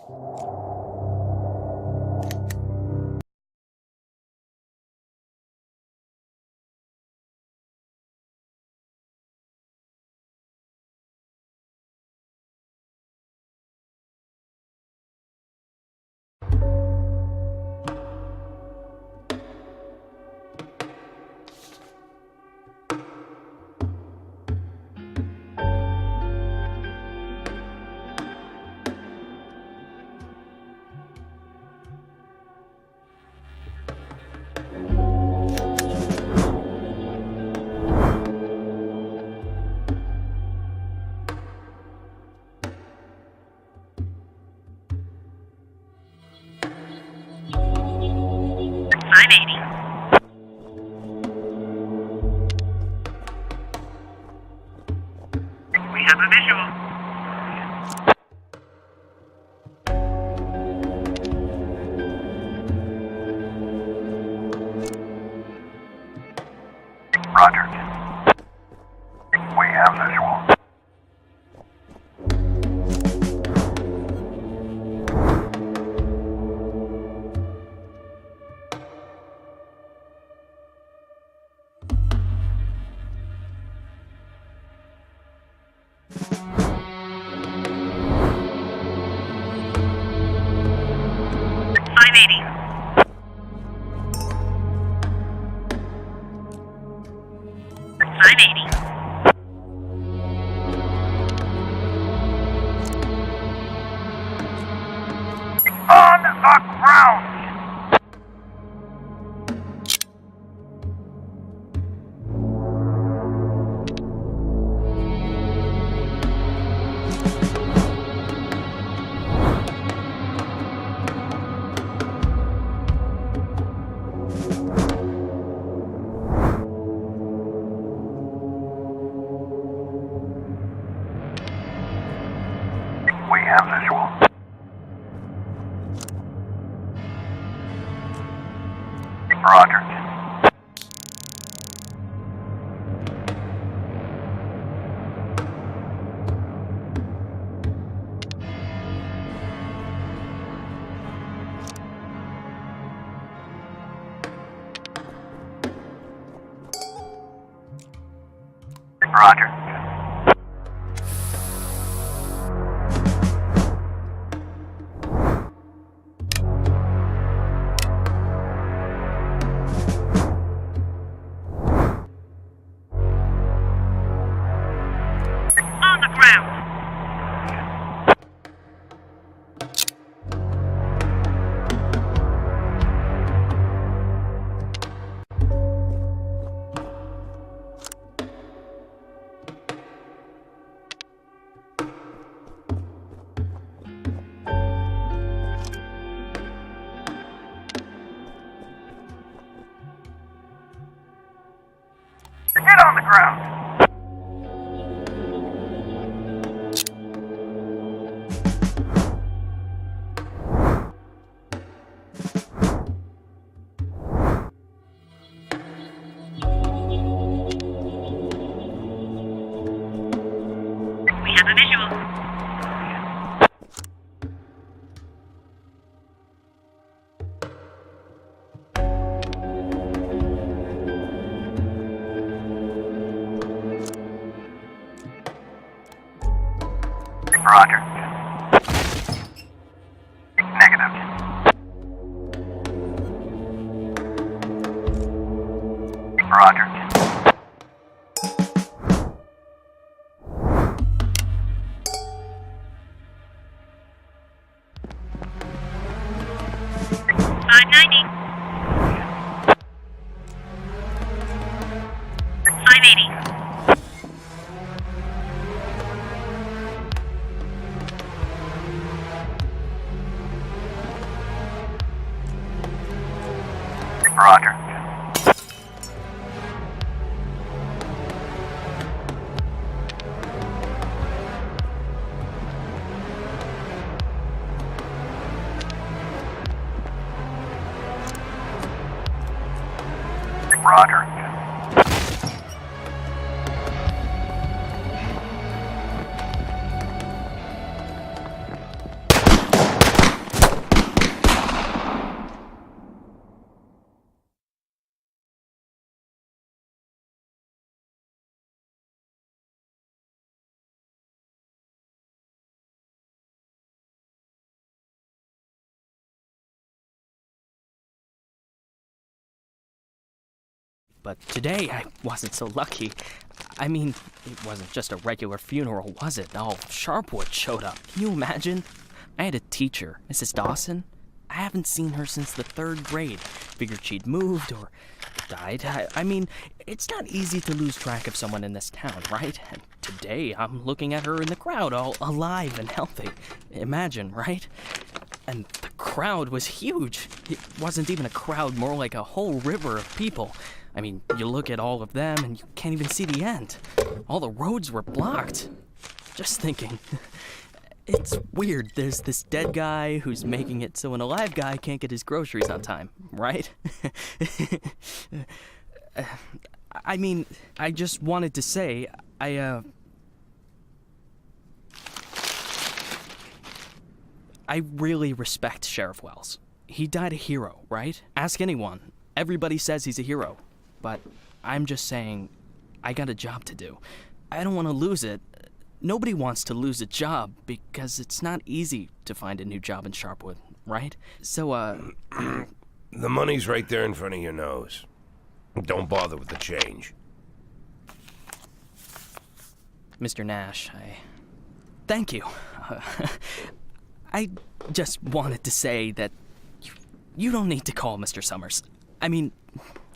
We have a visual. Roger. We have visual. On the ground! We have visual. Roger. Roger. On the ground. Get on the ground. We have a visual. Roger. Negative. Roger. $590. $580. Roger. Roger. but today I wasn't so lucky. I mean, it wasn't just a regular funeral, was it? All Sharpwood showed up. Can you imagine? I had a teacher, Mrs. Dawson. I haven't seen her since the 3rd grade. Figured she'd moved or died. I mean, it's not easy to lose track of someone in this town, right? And today, I'm looking at her in the crowd, all alive and healthy. Imagine, right? And the crowd was huge. It wasn't even a crowd, more like a whole river of people. I mean, you look at all of them and you can't even see the end. All the roads were blocked. Just thinking. It's weird. There's this dead guy who's making it so an alive guy can't get his groceries on time, right? I mean, I just wanted to say, I really respect Sheriff Wells. He died a hero, right? Ask anyone. Everybody says he's a hero. But I'm just saying, I got a job to do. I don't want to lose it. Nobody wants to lose a job because it's not easy to find a new job in Sharpwood, right? So, The money's right there in front of your nose. Don't bother with the change. Mr. Nash, thank you. I just wanted to say that you don't need to call Mr. Summers. I mean,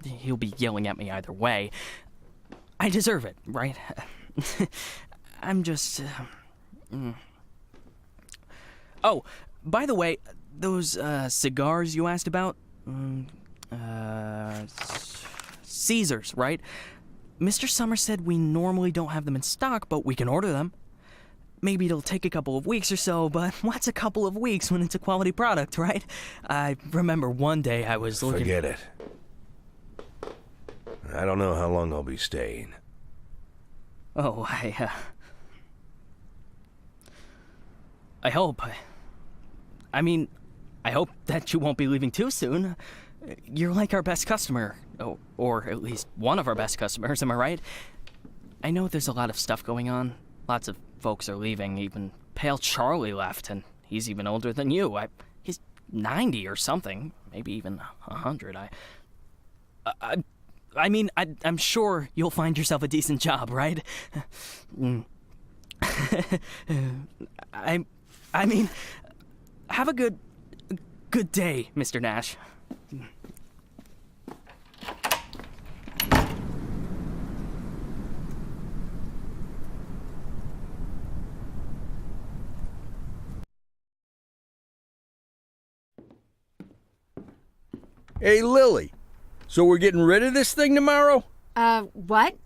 he'll be yelling at me either way. I deserve it, right? I'm just... Oh, by the way, those cigars you asked about? Caesars, right? Mr. Summers said we normally don't have them in stock, but we can order them. Maybe it'll take a couple of weeks or so, but what's a couple of weeks when it's a quality product, right? I remember one day I was looking... Forget it. I don't know how long I'll be staying. Oh, I hope. I mean, I hope that you won't be leaving too soon. You're like our best customer, or at least one of our best customers, am I right? I know there's a lot of stuff going on. Lots of folks are leaving. Even Pale Charlie left, and he's even older than you. He's 90 or something, maybe even 100. I mean, I'm sure you'll find yourself a decent job, right? I mean, have a good day, Mr. Nash. Hey, Lily. So we're getting rid of this thing tomorrow? What?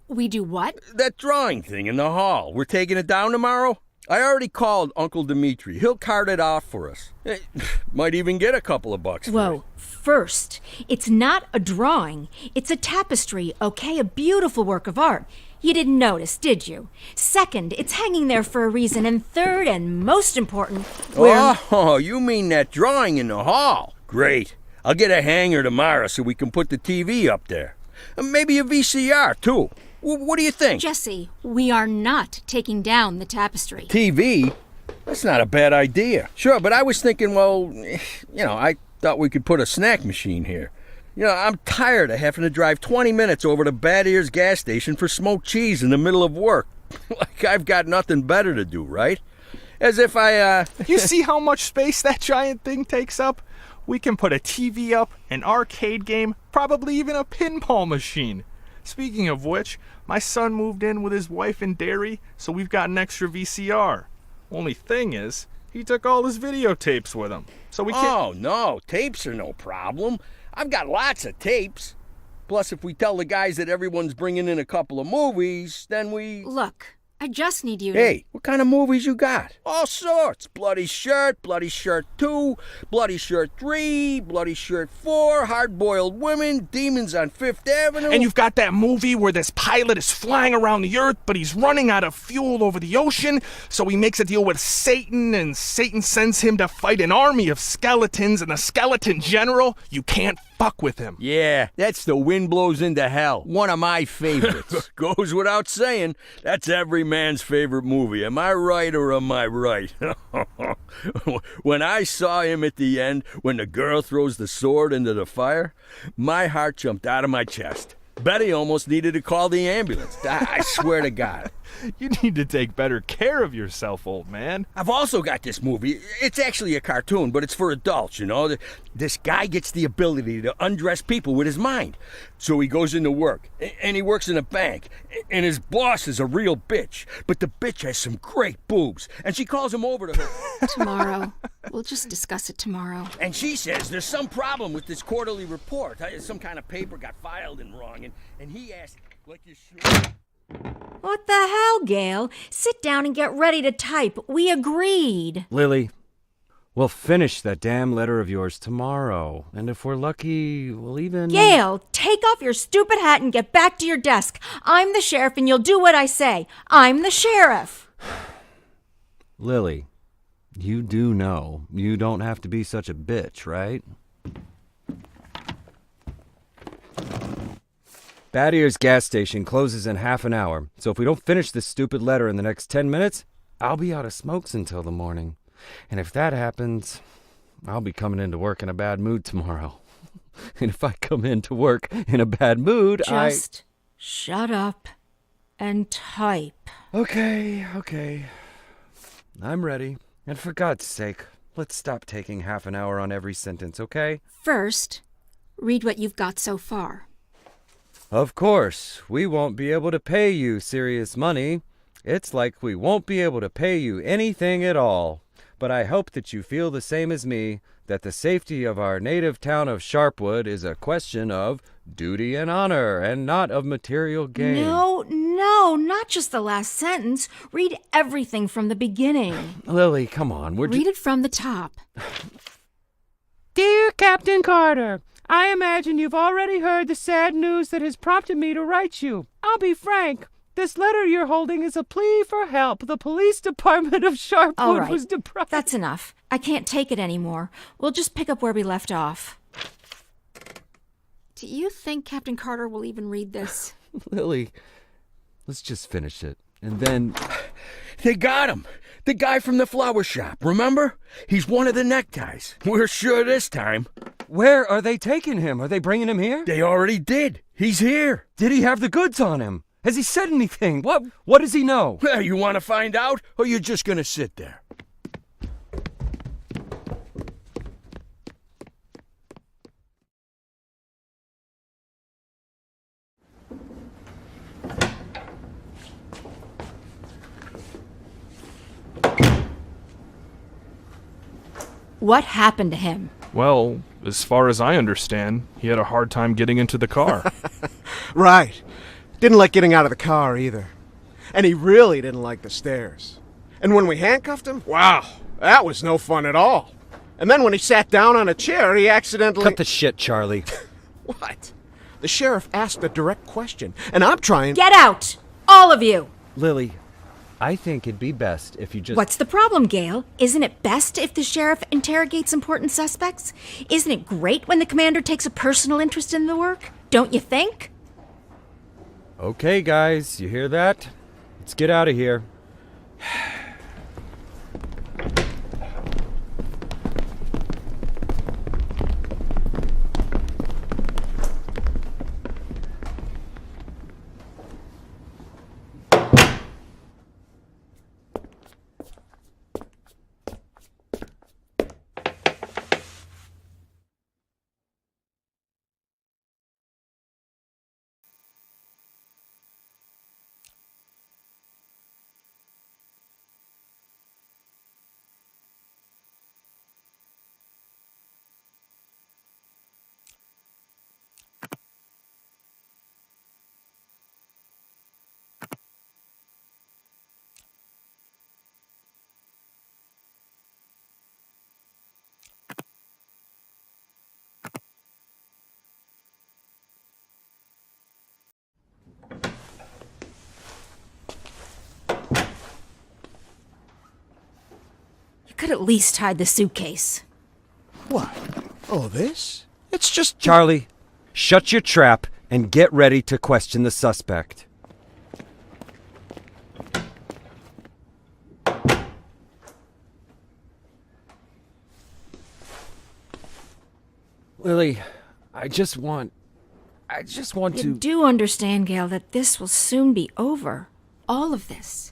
We do what? That drawing thing in the hall. We're taking it down tomorrow? I already called Uncle Dimitri. He'll cart it off for us. Might even get a couple of bucks for it. Whoa. First, it's not a drawing. It's a tapestry, okay? A beautiful work of art. You didn't notice, did you? Second, it's hanging there for a reason. And third, and most important, Oh, you mean that drawing in the hall? Great. I'll get a hanger tomorrow so we can put the TV up there. Maybe a VCR, too. What do you think? Jesse, we are not taking down the tapestry. TV? That's not a bad idea. Sure, but I was thinking, well, I thought we could put a snack machine here. I'm tired of having to drive 20 minutes over to Bad Ears gas station for smoked cheese in the middle of work. Like I've got nothing better to do, right? As if You see how much space that giant thing takes up? We can put a TV up, an arcade game, probably even a pinball machine. Speaking of which, my son moved in with his wife and dairy, so we've got an extra VCR. Only thing is, he took all his videotapes with him, so we can't... Oh, no, tapes are no problem. I've got lots of tapes. Plus, if we tell the guys that everyone's bringing in a couple of movies, then we... Look, I just need you to... Hey, what kind of movies you got? All sorts. Bloody Shirt 2, Bloody Shirt 3, Bloody Shirt 4, Hard-Boiled Women, Demons on Fifth Avenue. And you've got that movie where this pilot is flying around the earth, but he's running out of fuel over the ocean, so he makes a deal with Satan, and Satan sends him to fight an army of skeletons, and the skeleton general, you can't fuck with him. Yeah, that's The Wind Blows into Hell. One of my favorites. Goes without saying, that's every man's favorite movie. Am I right or am I right? When I saw him at the end, when the girl throws the sword into the fire, my heart jumped out of my chest. Betty almost needed to call the ambulance. I swear to God. You need to take better care of yourself, old man. I've also got this movie. It's actually a cartoon, but it's for adults, you know. This guy gets the ability to undress people with his mind. So he goes into work, and he works in a bank, and his boss is a real bitch. But the bitch has some great boobs, and she calls him over to her. Tomorrow. We'll just discuss it tomorrow. And she says there's some problem with this quarterly report. Some kind of paper got filed in wrong, and he asked, like you should. What the hell, Gail? Sit down and get ready to type. We agreed. Lily, we'll finish that damn letter of yours tomorrow. And if we're lucky, we'll even... Gail, take off your stupid hat and get back to your desk. I'm the sheriff and you'll do what I say. I'm the sheriff. Lily, you do know you don't have to be such a bitch, right? Bad Ears gas station closes in half an hour, so if we don't finish this stupid letter in the next 10 minutes, I'll be out of smokes until the morning. And if that happens, I'll be coming into work in a bad mood tomorrow. And if I come into work in a bad mood, Just shut up and type. Okay. I'm ready. And for God's sake, let's stop taking half an hour on every sentence, okay? First, read what you've got so far. Of course, we won't be able to pay you serious money. It's like we won't be able to pay you anything at all. But I hope that you feel the same as me, that the safety of our native town of Sharpwood is a question of duty and honor, and not of material gain. No, not just the last sentence. Read everything from the beginning. Lily, come on. Read it from the top. Dear Captain Carter, I imagine you've already heard the sad news that has prompted me to write you. I'll be frank. This letter you're holding is a plea for help. The police department of Sharpwood All right, was deprived. that's enough. I can't take it anymore. We'll just pick up where we left off. Do you think Captain Carter will even read this? Lily, let's just finish it. And then... They got him. The guy from the flower shop, remember? He's one of the neckties. We're sure this time. Where are they taking him? Are they bringing him here? They already did. He's here. Did he have the goods on him? Has he said anything? What does he know? Well, you want to find out, or you're just going to sit there? What happened to him? Well, as far as I understand, he had a hard time getting into the car. Right. Didn't like getting out of the car either. And he really didn't like the stairs. And when we handcuffed him, wow, that was no fun at all. And then when he sat down on a chair, he accidentally... Cut the shit, Charlie. What? The sheriff asked a direct question, and I'm trying... Get out! All of you! Lily, I think it'd be best if you just... What's the problem, Gail? Isn't it best if the sheriff interrogates important suspects? Isn't it great when the commander takes a personal interest in the work? Don't you think? Okay, guys, you hear that? Let's get out of here. You could at least hide the suitcase. What? Oh, this? It's just... Charlie, shut your trap and get ready to question the suspect. Lily, I I just want You to... do understand, Gail, that this will soon be over. All of this.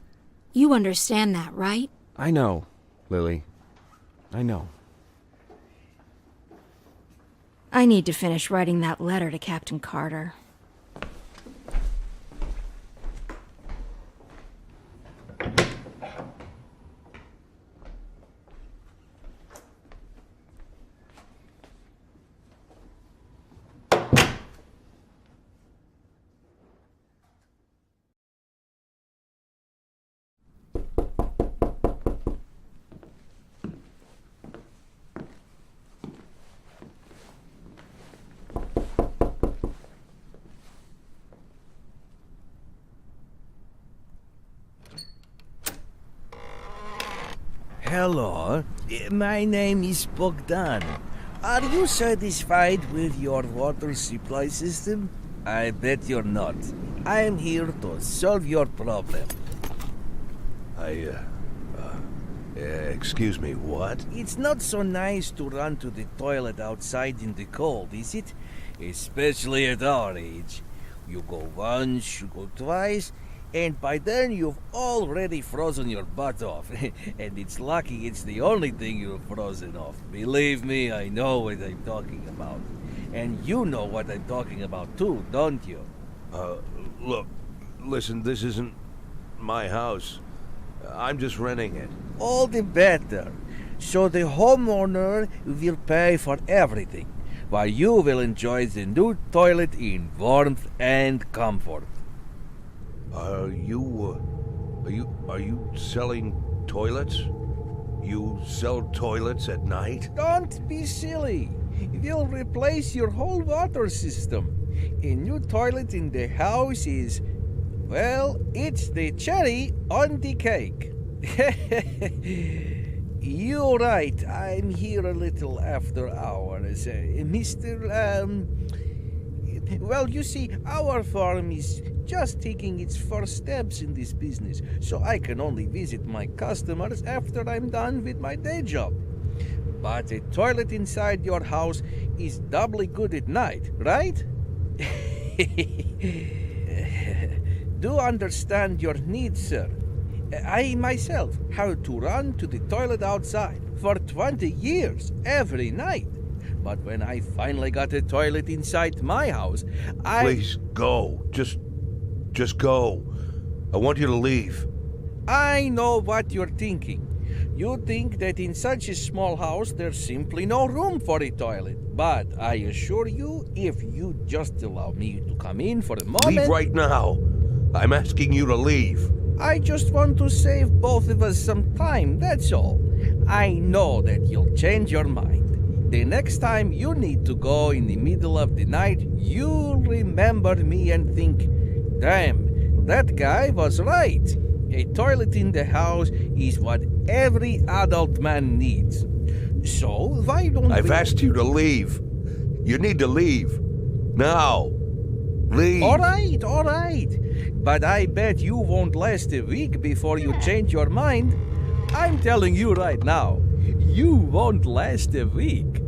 You understand that, right? I know, Lily. I know. I need to finish writing that letter to Captain Carter. Hello, my name is Bogdan. Are you satisfied with your water supply system? I bet you're not. I'm here to solve your problem. Excuse me, what? It's not so nice to run to the toilet outside in the cold, is it? Especially at our age. You go once, you go twice, and by then you've already frozen your butt off. And it's lucky it's the only thing you've frozen off. Believe me, I know what I'm talking about. And you know what I'm talking about too, don't you? Look, listen, this isn't my house. I'm just renting it. All the better. So the homeowner will pay for everything, while you will enjoy the new toilet in warmth and comfort. Are you selling toilets? You sell toilets at night? Don't be silly. We'll replace your whole water system. A new toilet in the house is, well, it's the cherry on the cake. You're right. I'm here a little after hours. Well, you see, our farm is just taking its first steps in this business, so I can only visit my customers after I'm done with my day job. But a toilet inside your house is doubly good at night, right? Do understand your needs, sir. I myself had to run to the toilet outside for 20 years every night. But when I finally got a toilet inside my house, Please, go. Just go. I want you to leave. I know what you're thinking. You think that in such a small house there's simply no room for a toilet. But I assure you, if you just allow me to come in for a moment... Leave right now. I'm asking you to leave. I just want to save both of us some time, that's all. I know that you'll change your mind. The next time you need to go in the middle of the night, you'll remember me and think, damn, that guy was right. A toilet in the house is what every adult man needs. So why don't I've asked you to leave. You need to leave. Now. Leave. All right. But I bet you won't last a week before you change your mind. I'm telling you right now, you won't last a week.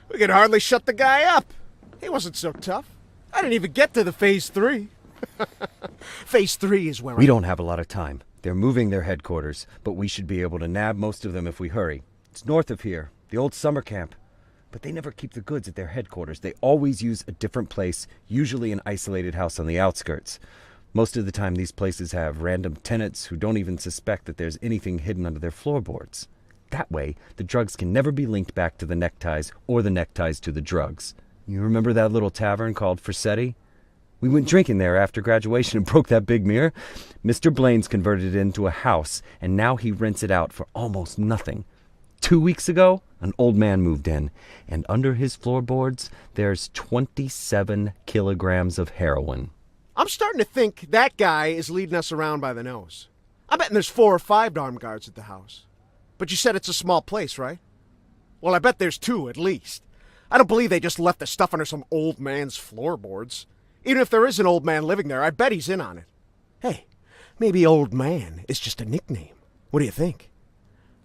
We could hardly shut the guy up. He wasn't so tough. I didn't even get to the Phase 3. Phase 3 is where We don't have a lot of time. They're moving their headquarters, but we should be able to nab most of them if we hurry. It's north of here, the old summer camp. But they never keep the goods at their headquarters. They always use a different place, usually an isolated house on the outskirts. Most of the time, these places have random tenants who don't even suspect that there's anything hidden under their floorboards. That way, the drugs can never be linked back to the neckties or the neckties to the drugs. You remember that little tavern called Forsetti? We went drinking there after graduation and broke that big mirror. Mr. Blaine's converted it into a house, and now he rents it out for almost nothing. 2 weeks ago, an old man moved in, and under his floorboards, there's 27 kilograms of heroin. I'm starting to think that guy is leading us around by the nose. I'm betting there's 4 or 5 armed guards at the house. But you said it's a small place, right? Well, I bet there's 2 at least. I don't believe they just left the stuff under some old man's floorboards. Even if there is an old man living there, I bet he's in on it. Hey, maybe old man is just a nickname. What do you think?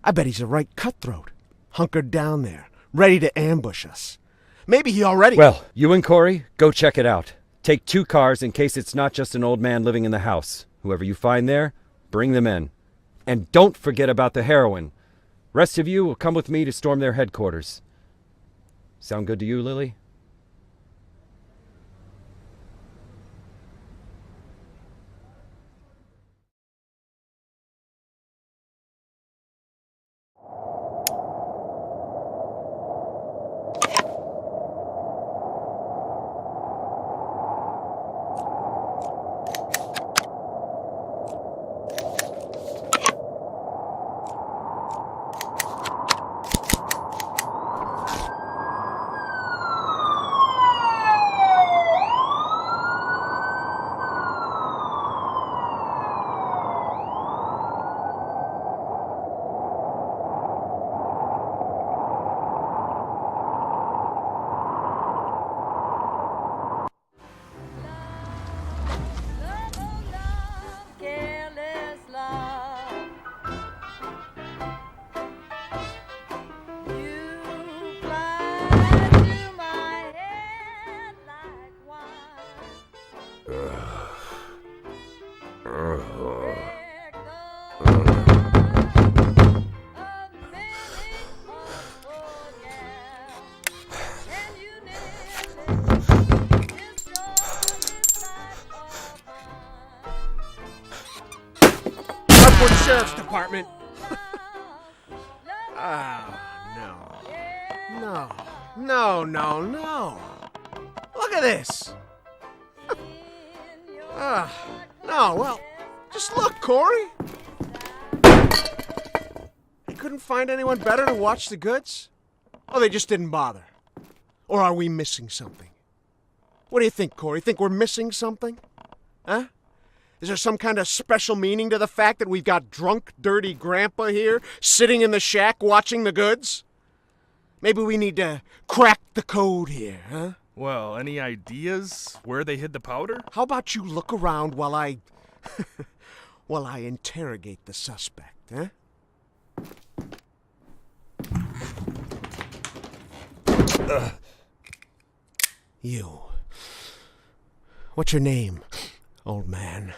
I bet he's a right cutthroat, hunkered down there, ready to ambush us. Maybe he already... Well, you and Corey, go check it out. Take 2 cars in case it's not just an old man living in the house. Whoever you find there, bring them in. And don't forget about the heroin. Rest of you will come with me to storm their headquarters. Sound good to you, Lily? Sheriff's Department. No. Look at this. No, well, just look, Corey. They couldn't find anyone better to watch the goods? Or they just didn't bother? Or are we missing something? What do you think, Corey? Think we're missing something? Huh? Is there some kind of special meaning to the fact that we've got drunk, dirty grandpa here, sitting in the shack watching the goods? Maybe we need to crack the code here, huh? Well, any ideas where they hid the powder? How about you look around while I... while I interrogate the suspect, huh? You. What's your name, old man?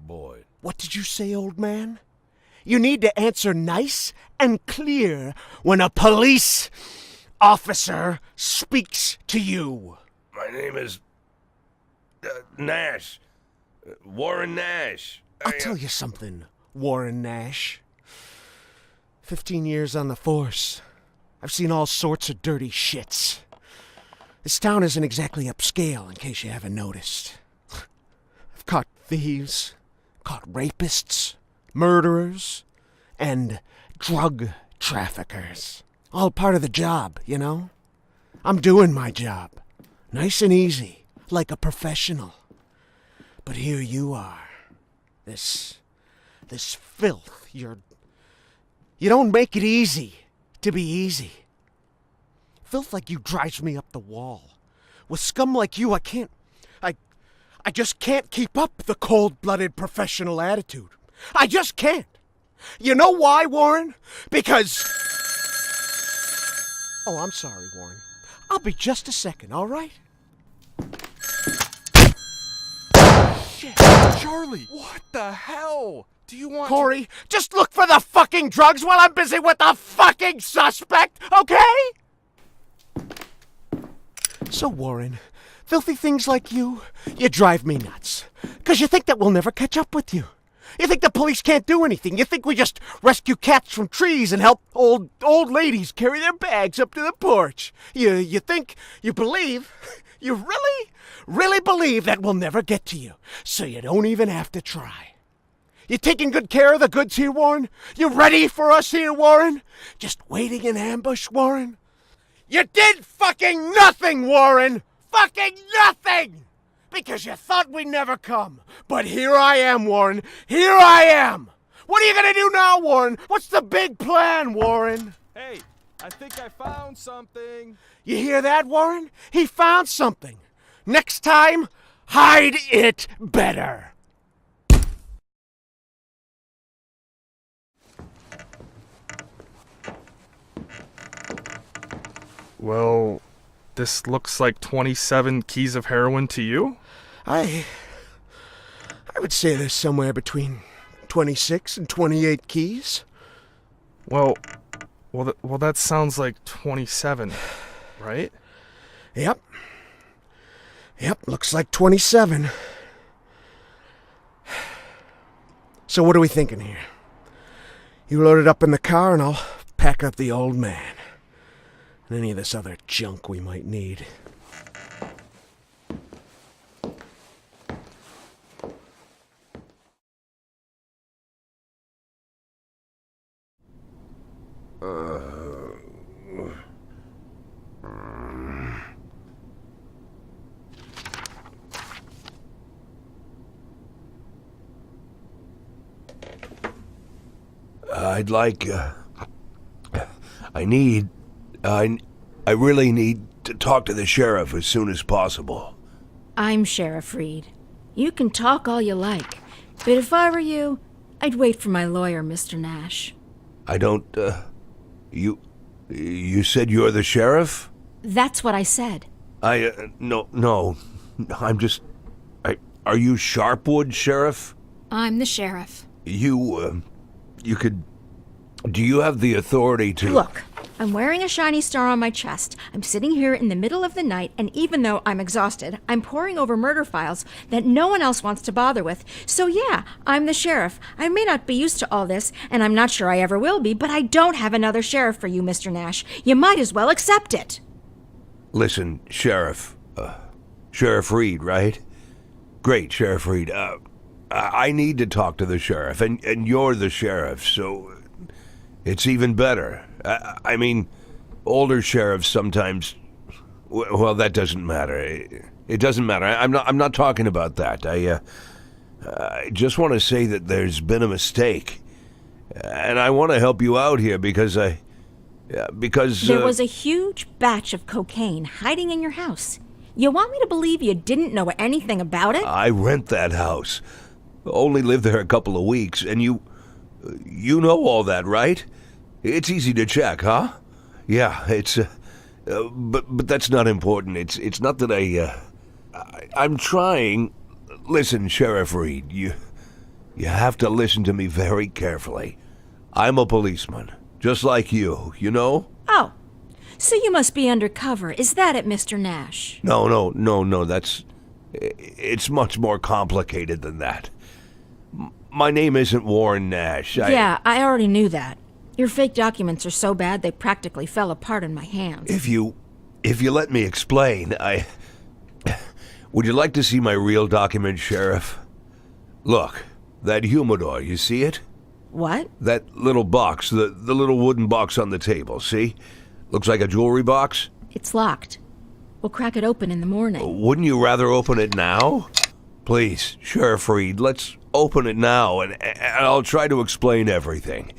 Boyd. What did you say, old man? You need to answer nice and clear when a police officer speaks to you. My name is... Nash. Warren Nash. I'll tell you something, Warren Nash. 15 years on the force. I've seen all sorts of dirty shits. This town isn't exactly upscale, in case you haven't noticed. I've caught thieves, caught rapists, murderers, and drug traffickers. All part of the job, you know? I'm doing my job. Nice and easy, like a professional. But here you are. This filth. You don't make it easy to be easy. Filth like you drives me up the wall. With scum like you, I just can't keep up the cold-blooded professional attitude. I just can't. You know why, Warren? Because... Oh, I'm sorry, Warren. I'll be just a second, all right? Shit, Charlie, what the hell? Do you want Corey, just look for the fucking drugs while I'm busy with the fucking suspect, okay? So, Warren, filthy things like you drive me nuts. 'Cause you think that we'll never catch up with you. You think the police can't do anything. You think we just rescue cats from trees and help old ladies carry their bags up to the porch. You think, you believe, you really believe that we'll never get to you. So you don't even have to try. You taking good care of the goods here, Warren? You ready for us here, Warren? Just waiting in ambush, Warren? You did fucking nothing, Warren! Fucking nothing! Because you thought we'd never come. But here I am, Warren. Here I am! What are you gonna do now, Warren? What's the big plan, Warren? Hey, I think I found something. You hear that, Warren? He found something. Next time, hide it better. Well, this looks like 27 keys of heroin to you? I would say there's somewhere between 26 and 28 keys. Well, that sounds like 27, right? Yep, looks like 27. So what are we thinking here? You load it up in the car and I'll pack up the old man. And any of this other junk we might need. I'd like, I really need to talk to the sheriff as soon as possible. I'm Sheriff Reed. You can talk all you like, but if I were you, I'd wait for my lawyer, Mr. Nash. I don't, you said you're the sheriff? That's what I said. No, I'm just, are you Sharpwood, Sheriff? I'm the sheriff. Do you have the authority to... Look, I'm wearing a shiny star on my chest. I'm sitting here in the middle of the night, and even though I'm exhausted, I'm poring over murder files that no one else wants to bother with. So yeah, I'm the sheriff. I may not be used to all this, and I'm not sure I ever will be, but I don't have another sheriff for you, Mr. Nash. You might as well accept it. Listen, Sheriff. Sheriff Reed, right? Great, Sheriff Reed. I need to talk to the sheriff, and you're the sheriff, so... It's even better. I mean, older sheriffs sometimes... Well, that doesn't matter. It doesn't matter. I'm not talking about that. I just want to say that there's been a mistake. And I want to help you out here because there was a huge batch of cocaine hiding in your house. You want me to believe you didn't know anything about it? I rent that house. Only lived there a couple of weeks, and you know all that, right? It's easy to check, huh? Yeah, it's but that's not important. It's not that I'm trying. Listen, Sheriff Reed, you have to listen to me very carefully. I'm a policeman, just like you know? Oh, so you must be undercover. Is that it, Mr. Nash? No, it's much more complicated than that. my name isn't Warren Nash. Yeah, I already knew that. Your fake documents are so bad they practically fell apart in my hands. If you let me explain, would you like to see my real document, Sheriff? Look, that humidor, you see it? What? That little box, the little wooden box on the table, see? Looks like a jewelry box. It's locked. We'll crack it open in the morning. Wouldn't you rather open it now? Please, Sheriff Reed, let's open it now, and I'll try to explain everything.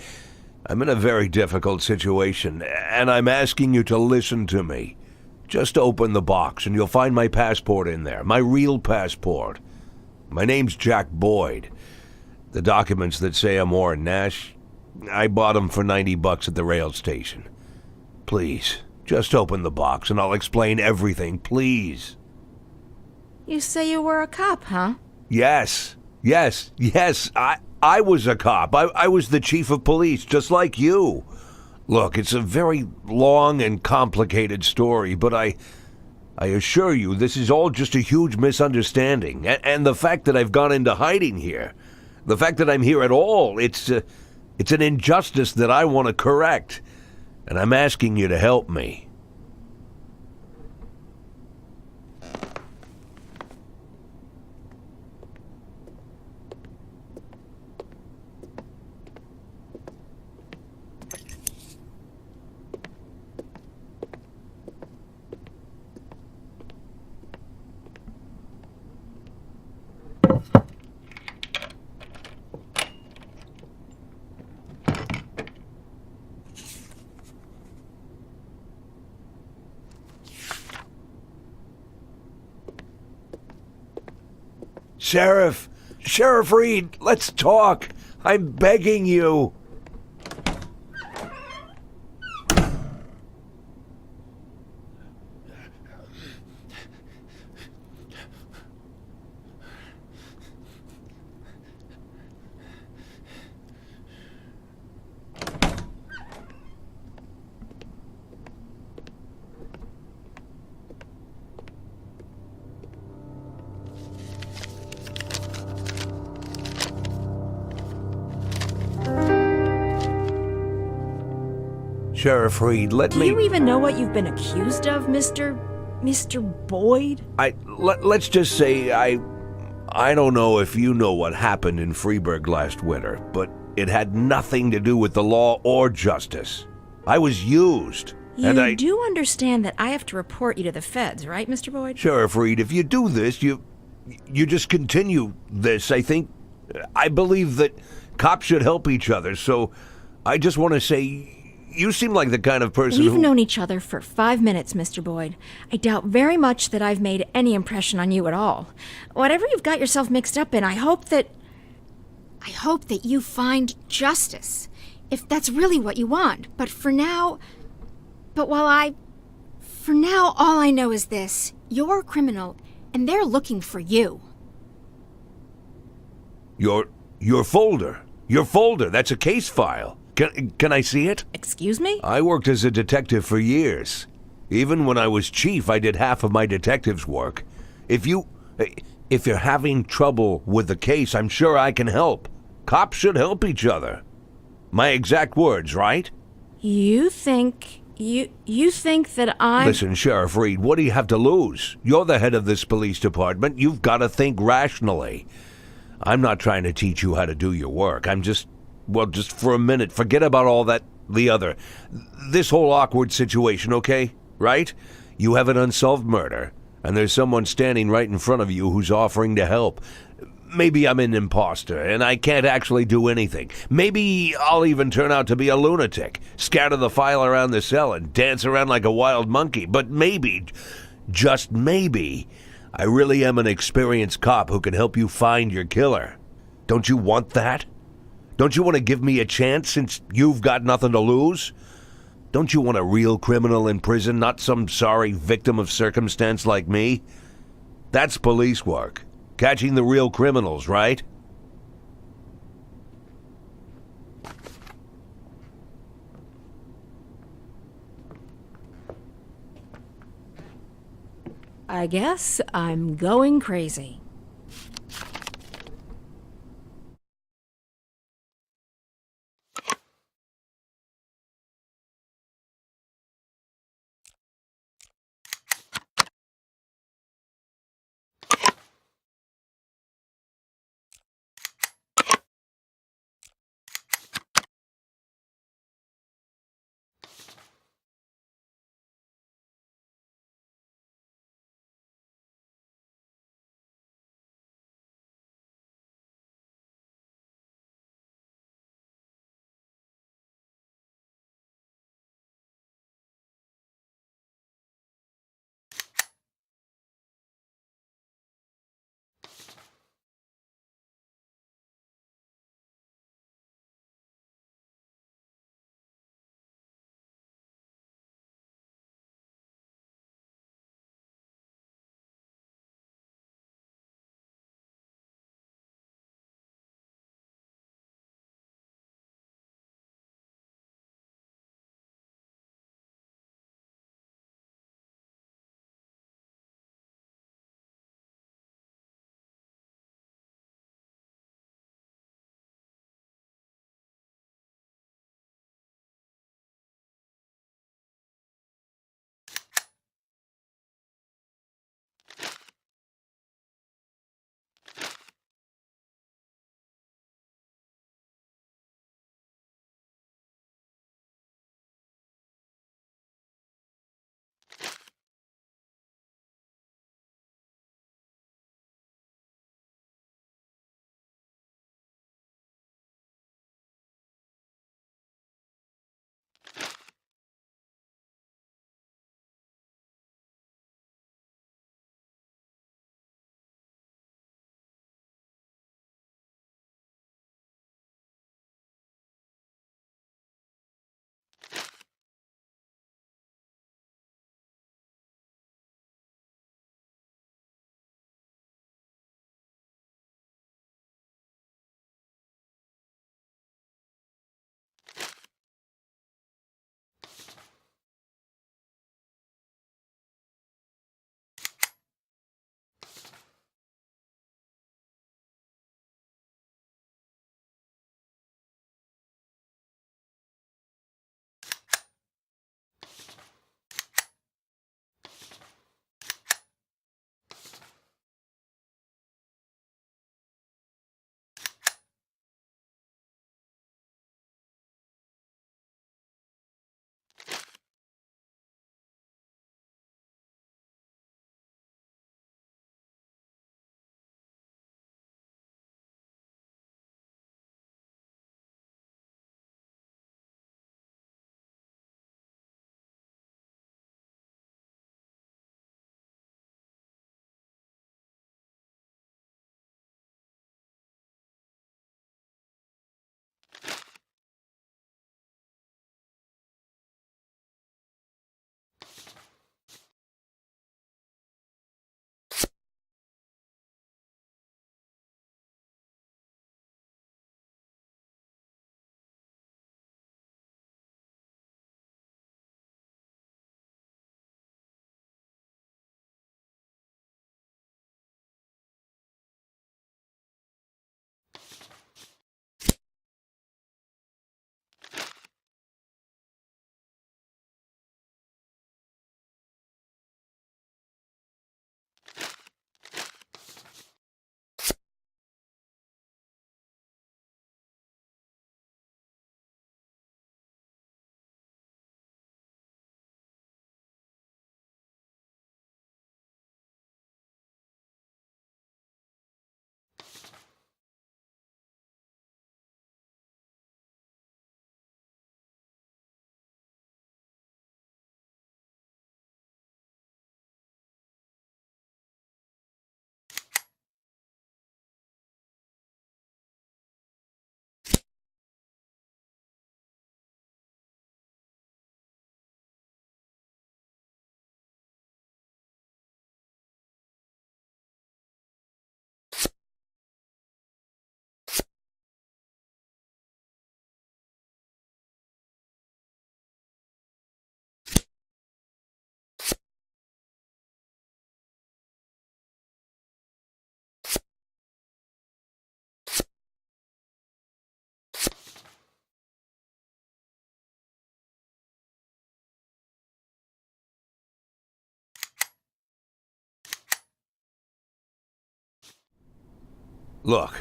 I'm in a very difficult situation, and I'm asking you to listen to me. Just open the box, and you'll find my passport in there, my real passport. My name's Jack Boyd. The documents that say I'm Warren Nash, I bought them for $90 at the rail station. Please, just open the box, and I'll explain everything, please. You say you were a cop, huh? Yes. I was a cop. I was the chief of police, just like you. Look, it's a very long and complicated story, but I assure you this is all just a huge misunderstanding. And the fact that I've gone into hiding here, the fact that I'm here at all, it's an injustice that I want to correct. And I'm asking you to help me. Sheriff Reed, let's talk. I'm begging you. Sheriff Reed, let me... Do you even know what you've been accused of, Mr. Boyd? Let's just say I don't know if you know what happened in Freeburg last winter, but it had nothing to do with the law or justice. I was used. You do understand that I have to report you to the feds, right, Mr. Boyd? Sheriff Reed, if you do this, you just continue this. I believe that cops should help each other, so I just want to say... You seem like the kind of person We've known each other for 5 minutes, Mr. Boyd. I doubt very much that I've made any impression on you at all. Whatever you've got yourself mixed up in, I hope that you find justice, if that's really what you want. But for now, all I know is this. You're a criminal, and they're looking for you. Your folder, that's a case file. Can I see it? Excuse me? I worked as a detective for years. Even when I was chief, I did half of my detective's work. If you're having trouble with the case, I'm sure I can help. Cops should help each other. My exact words, right? You think that I'm... Listen, Sheriff Reed, what do you have to lose? You're the head of this police department. You've got to think rationally. I'm not trying to teach you how to do your work. I'm just for a minute, forget about all that, this whole awkward situation, okay? Right? You have an unsolved murder, and there's someone standing right in front of you who's offering to help. Maybe I'm an imposter, and I can't actually do anything. Maybe I'll even turn out to be a lunatic, scatter the file around the cell and dance around like a wild monkey. But maybe, just maybe, I really am an experienced cop who can help you find your killer. Don't you want that? Don't you want to give me a chance since you've got nothing to lose? Don't you want a real criminal in prison, not some sorry victim of circumstance like me? That's police work. Catching the real criminals, right? I guess I'm going crazy. Look.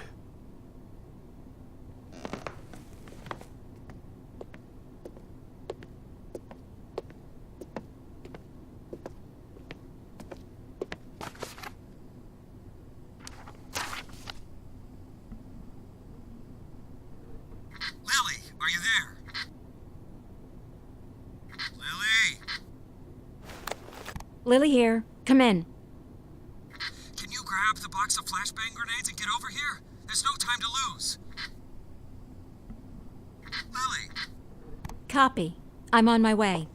Lily, are you there? Lily! Lily here. Come in. Can you grab the box of flashbang grenades and get over here? There's no time to lose. Lily! Copy. I'm on my way.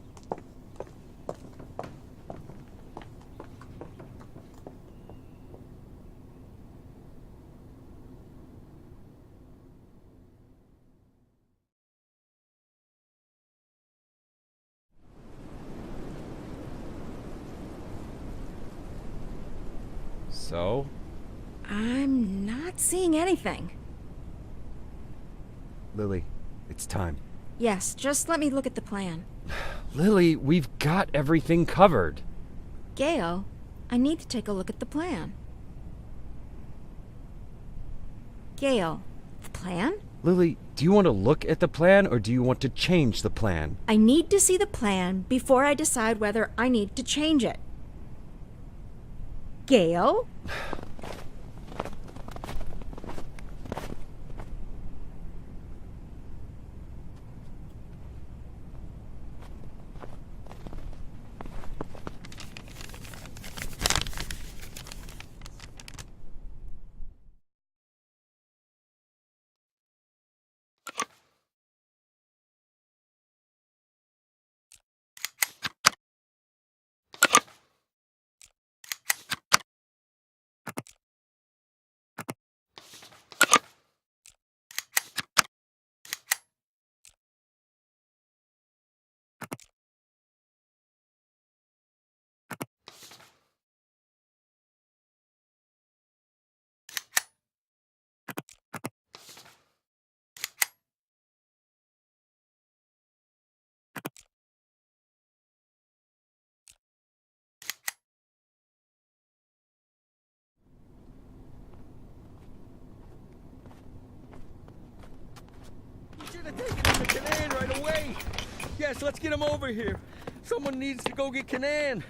So? I'm not seeing anything. Lily, it's time. Yes, just let me look at the plan. Lily, we've got everything covered. Gail, I need to take a look at the plan. Gail, the plan? Lily, do you want to look at the plan or do you want to change the plan? I need to see the plan before I decide whether I need to change it. Gail? Should have taken him to Canaan right away. Yes, let's get him over here. Someone needs to go get Canaan.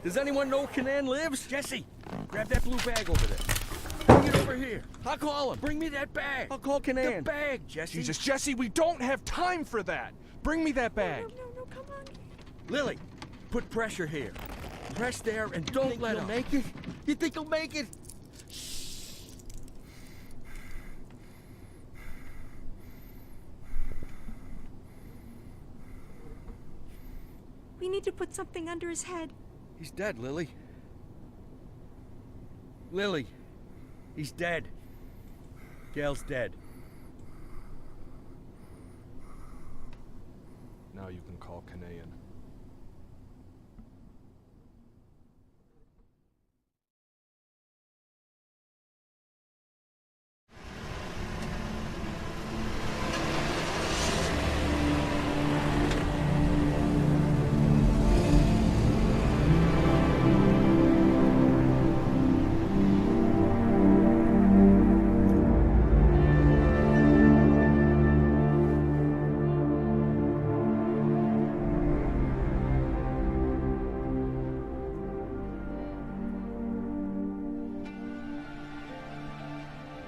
Does anyone know Canaan lives? Jesse, grab that blue bag over there. Bring it over here. I'll call him. Bring me that bag. I'll call Canaan. The bag, Jesse. Jesus, Jesse, we don't have time for that. Bring me that bag. No, come on. Lily, put pressure here. Press there and don't let him. Make it? You think he'll make it? We need to put something under his head. He's dead, Lily. Lily, he's dead. Gail's dead. Now you can call Canaan.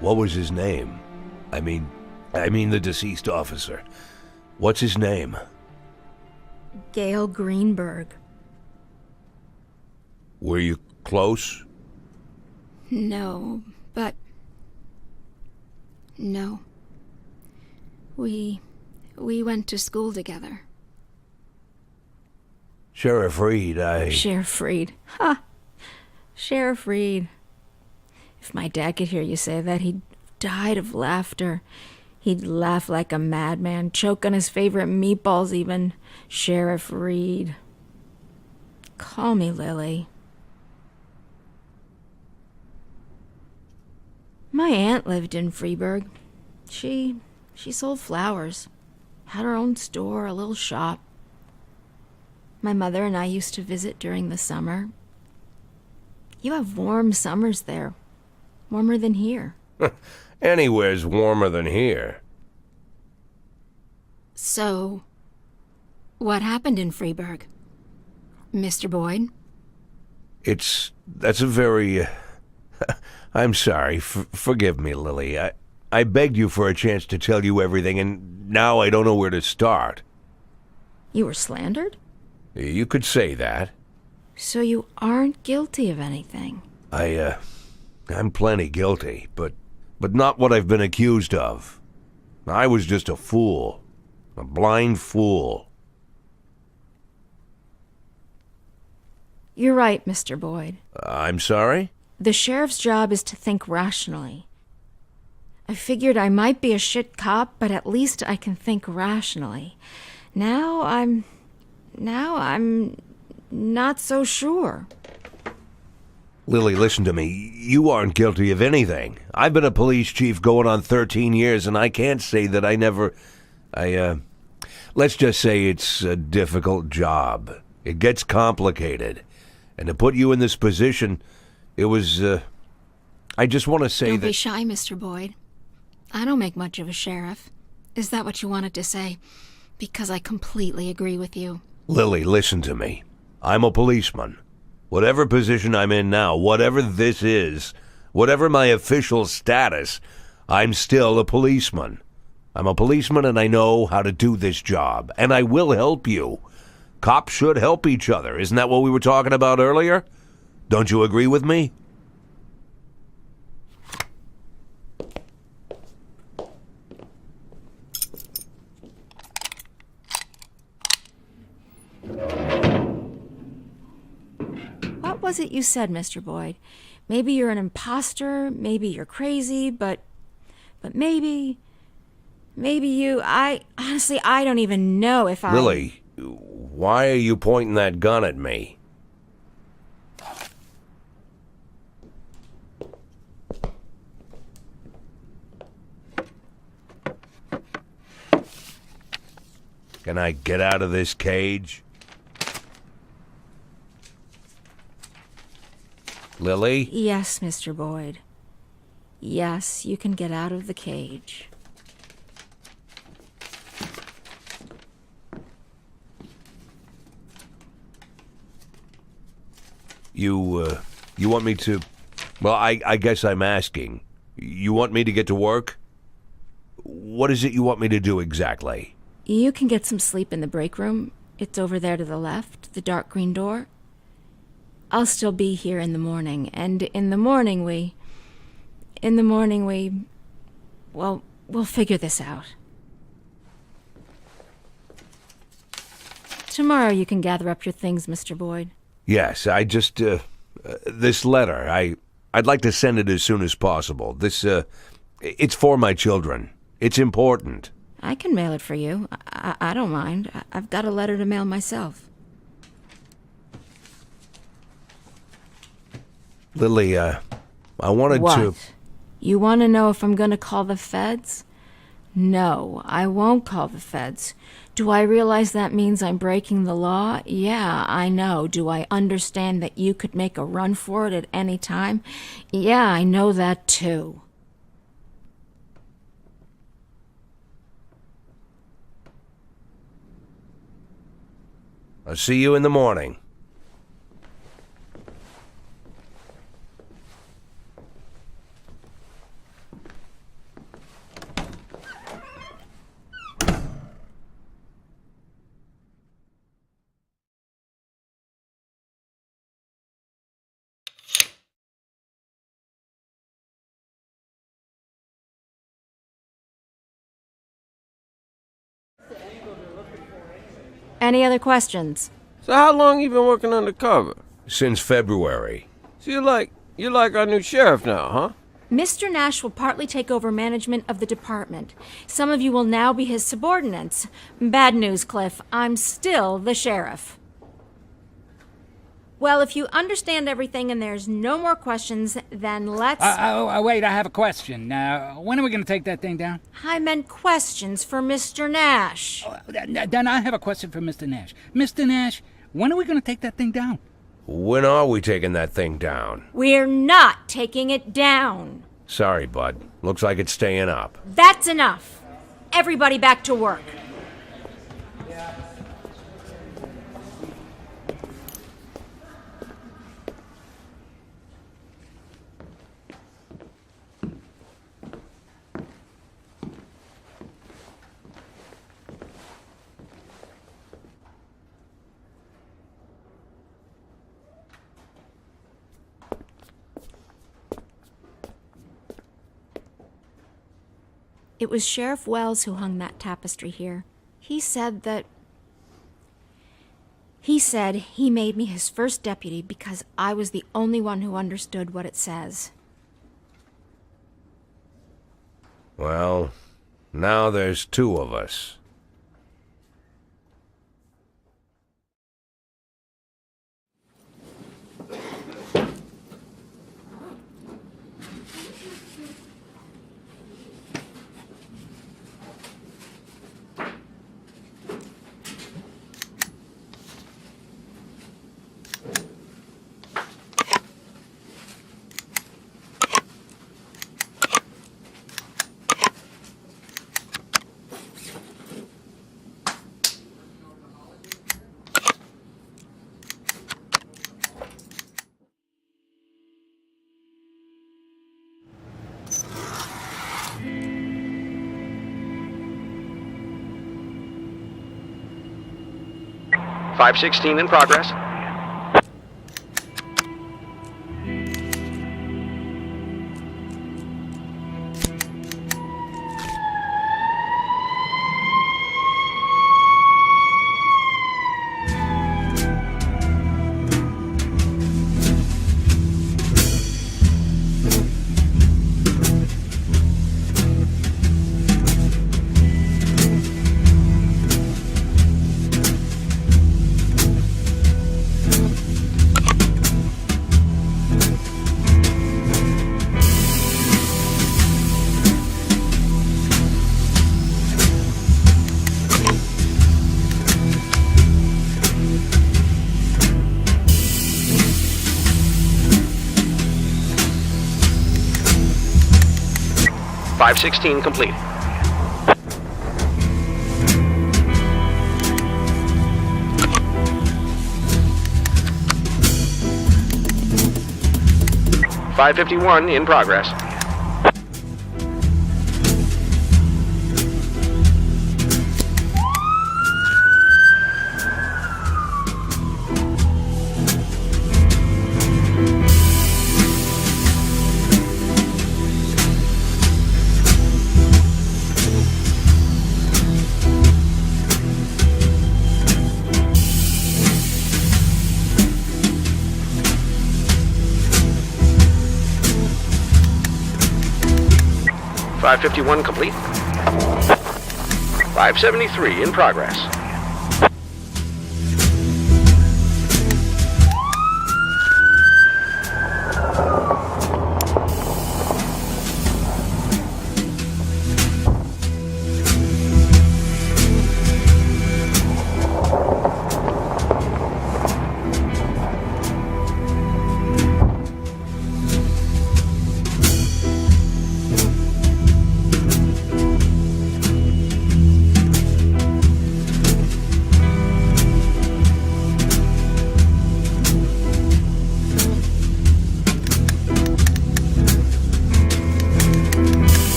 What was his name? I mean the deceased officer. What's his name? Gail Greenberg. Were you close? No, but... No. We went to school together. Sheriff Reed, Sheriff Reed. Ha! Sheriff Reed. If my dad could hear you say that, he'd died of laughter. He'd laugh like a madman, choke on his favorite meatballs even. Sheriff Reed. Call me Lily. My aunt lived in Freeburg. She sold flowers. Had her own store, a little shop. My mother and I used to visit during the summer. You have warm summers there. Warmer than here. Anywhere's warmer than here. So, what happened in Freeburg, Mr. Boyd? That's a very... I'm sorry. Forgive me, Lily. I begged you for a chance to tell you everything, and now I don't know where to start. You were slandered? You could say that. So you aren't guilty of anything? I'm plenty guilty, but not what I've been accused of. I was just a fool. A blind fool. You're right, Mr. Boyd. I'm sorry? The sheriff's job is to think rationally. I figured I might be a shit cop, but at least I can think rationally. Now I'm not so sure. Lily, listen to me. You aren't guilty of anything. I've been a police chief going on 13 years, and I can't say that I never... let's just say it's a difficult job. It gets complicated. And to put you in this position, it was, I just want to say Don't that... be shy, Mr. Boyd. I don't make much of a sheriff. Is that what you wanted to say? Because I completely agree with you. Lily, listen to me. I'm a policeman. Whatever position I'm in now, whatever this is, whatever my official status, I'm still a policeman. I'm a policeman and I know how to do this job. And I will help you. Cops should help each other. Isn't that what we were talking about earlier? Don't you agree with me? What was it you said, Mr. Boyd? Maybe you're an imposter, maybe you're crazy, but maybe you... honestly, I don't even know if I... Lily, why are you pointing that gun at me? Can I get out of this cage? Lily? Yes, Mr. Boyd. Yes, you can get out of the cage. You want me to... Well, I guess I'm asking. You want me to get to work? What is it you want me to do exactly? You can get some sleep in the break room. It's over there to the left, the dark green door. I'll still be here in the morning, and in the morning we... Well, we'll figure this out. Tomorrow you can gather up your things, Mr. Boyd. Yes, I just... this letter, I'd like to send it as soon as possible. This, it's for my children. It's important. I can mail it for you. I don't mind. I've got a letter to mail myself. Lily, I wanted What? to... You want to know if I'm going to call the feds? No, I won't call the feds. Do I realize that means I'm breaking the law? Yeah, I know. Do I understand that you could make a run for it at any time? Yeah, I know that too. I'll see you in the morning. Any other questions? So how long you been working undercover? Since February. So you're like our new sheriff now, huh? Mr. Nash will partly take over management of the department. Some of you will now be his subordinates. Bad news, Cliff. I'm still the sheriff. Well, if you understand everything and there's no more questions, then let's... Wait, I have a question. When are we going to take that thing down? I meant questions for Mr. Nash. Then I have a question for Mr. Nash. Mr. Nash, when are we going to take that thing down? When are we taking that thing down? We're not taking it down. Sorry, bud. Looks like it's staying up. That's enough. Everybody back to work. It was Sheriff Wells who hung that tapestry here. He said he made me his first deputy because I was the only one who understood what it says. Well, now there's two of us. .516 in progress. .516 complete. .551 in progress. .551 complete. .573 in progress.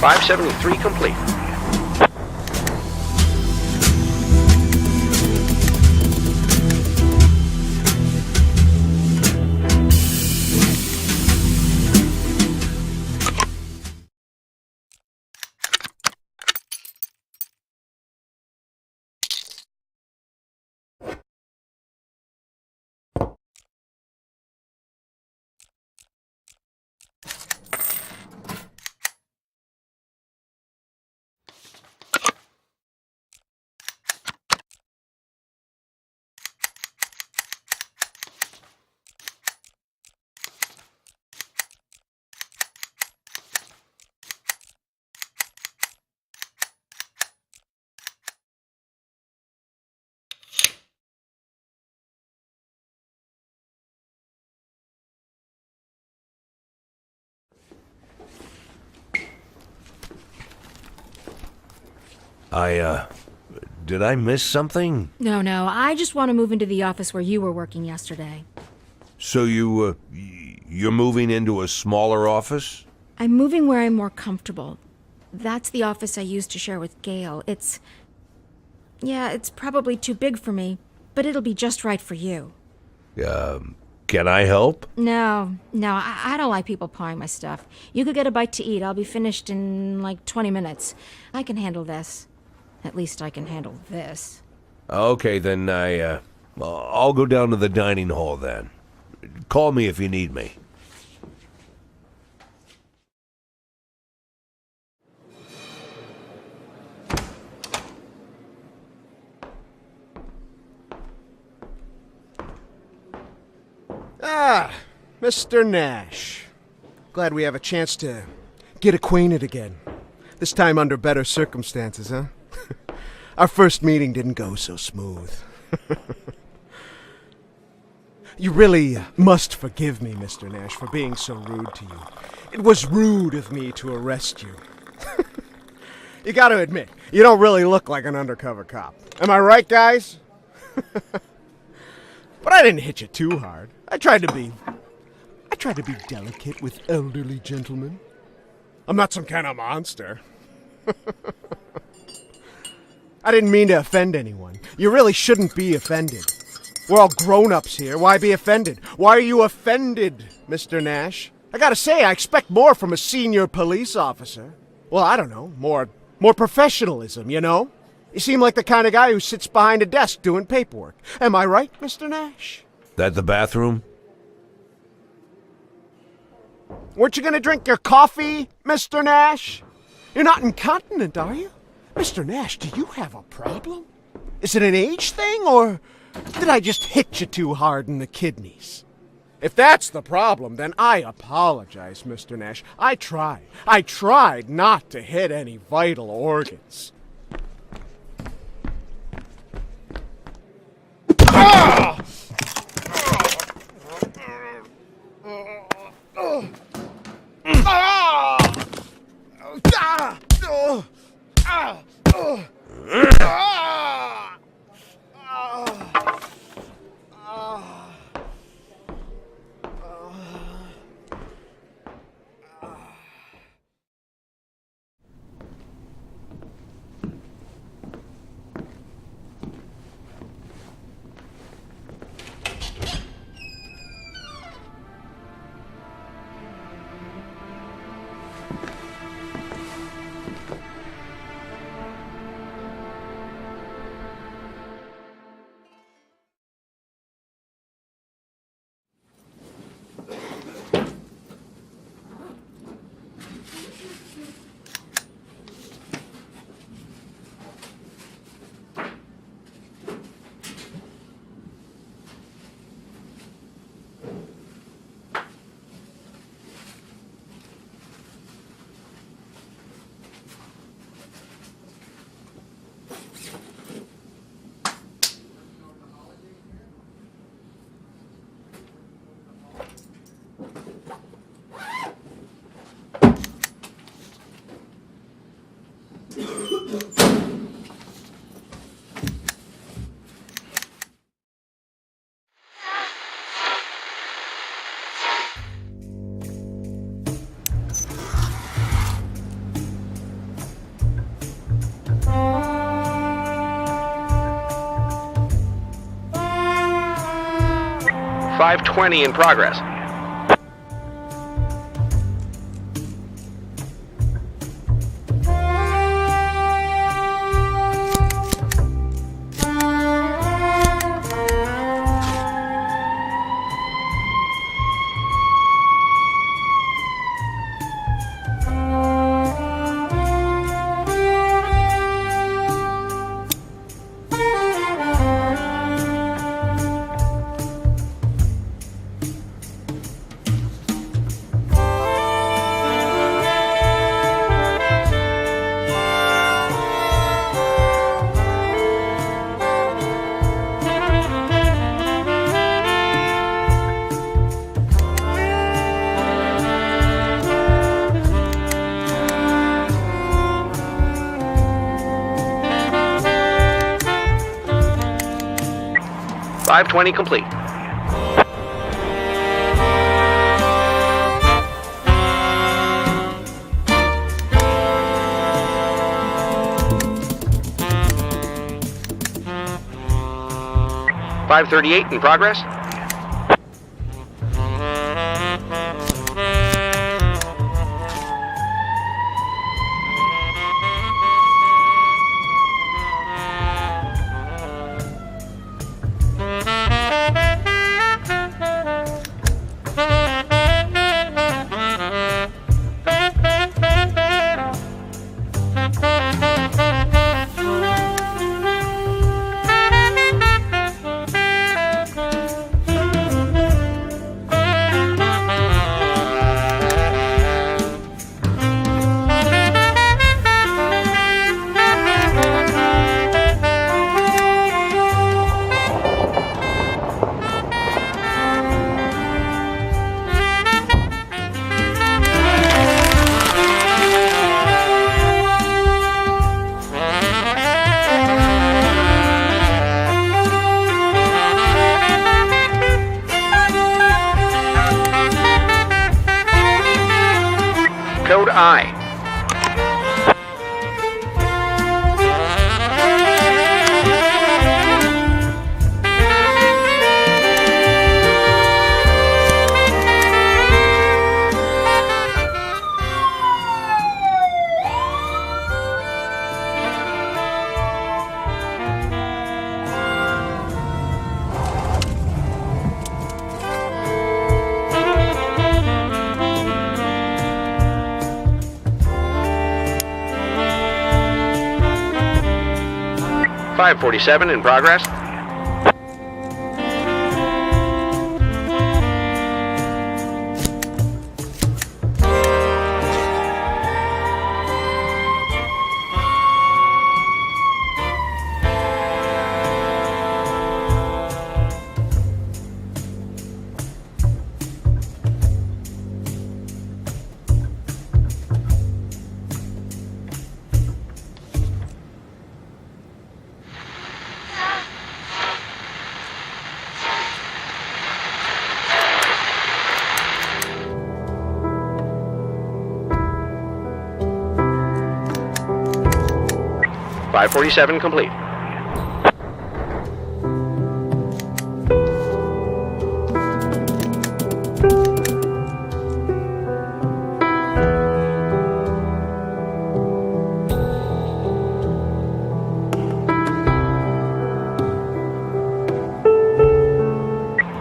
.573 complete. Did I miss something? No, I just want to move into the office where you were working yesterday. So you're moving into a smaller office? I'm moving where I'm more comfortable. That's the office I used to share with Gail. It's probably too big for me, but it'll be just right for you. Can I help? No, I don't like people pawing my stuff. You could get a bite to eat. I'll be finished in like 20 minutes. I can handle this. At least I can handle this. Okay, then I'll go down to the dining hall then. Call me if you need me. Ah, Mr. Nash. Glad we have a chance to get acquainted again. This time under better circumstances, huh? Our first meeting didn't go so smooth. You really must forgive me, Mr. Nash, for being so rude to you. It was rude of me to arrest you. You gotta admit, you don't really look like an undercover cop. Am I right, guys? But I didn't hit you too hard. I tried to be delicate with elderly gentlemen. I'm not some kind of monster. I didn't mean to offend anyone. You really shouldn't be offended. We're all grown-ups here. Why be offended? Why are you offended, Mr. Nash? I gotta say, I expect more from a senior police officer. Well, I don't know, more professionalism, you know? You seem like the kind of guy who sits behind a desk doing paperwork. Am I right, Mr. Nash? That the bathroom? Weren't you gonna drink your coffee, Mr. Nash? You're not incontinent, are you? Mr. Nash, do you have a problem? Is it an age thing, or did I just hit you too hard in the kidneys? If that's the problem, then I apologize, Mr. Nash. I tried not to hit any vital organs. Ah! .520 in progress. 520 complete. .538 in progress. Code I. .547 in progress. .547 complete.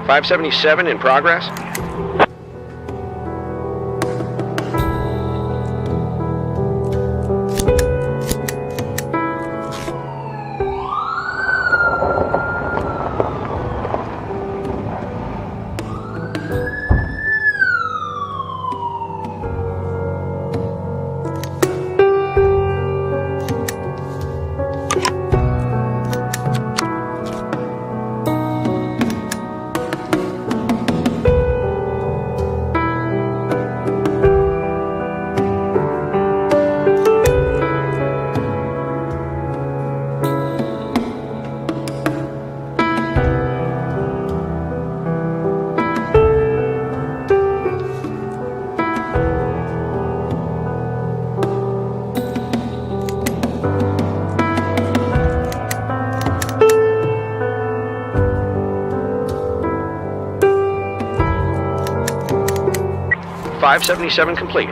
.577 in progress. .577 complete.